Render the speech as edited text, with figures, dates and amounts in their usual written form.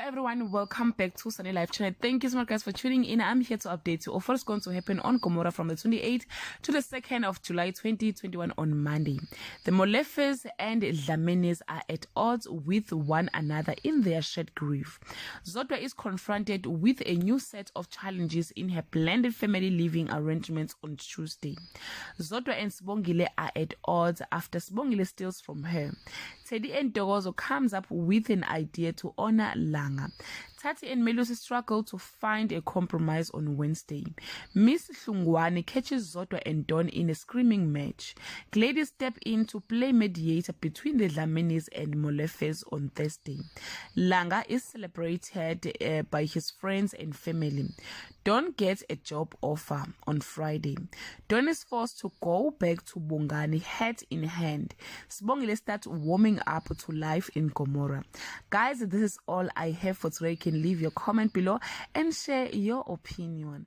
everyone, welcome back to Sunny Life Channel. Thank you so much guys for tuning in. I'm here to update you of what's going to happen on Gomora from the 28th to the 2nd of July 2021 on Monday. The Molefes and Dlamenes are at odds with one another in their shared grief. Zodwa is confronted with a new set of challenges in her blended family living arrangements on Tuesday. Zodwa and Sibongile are at odds after Sibongile steals from her. Teddy and Dogozo comes up with an idea to honor Langa. Thathi and Melusi struggle to find a compromise on Wednesday. Miss Hlungwane catches Zodwa and Don in a screaming match. Gladys step in to play mediator between the Dlamenes and Molefes on Thursday. Langa is celebrated by his friends and family. Don gets a job offer on Friday. Don is forced to go back to Bongani hat in hand. Sibongile starts warming up to life in Gomora. Guys, this is all I have for today. You can leave your comment below and share your opinion.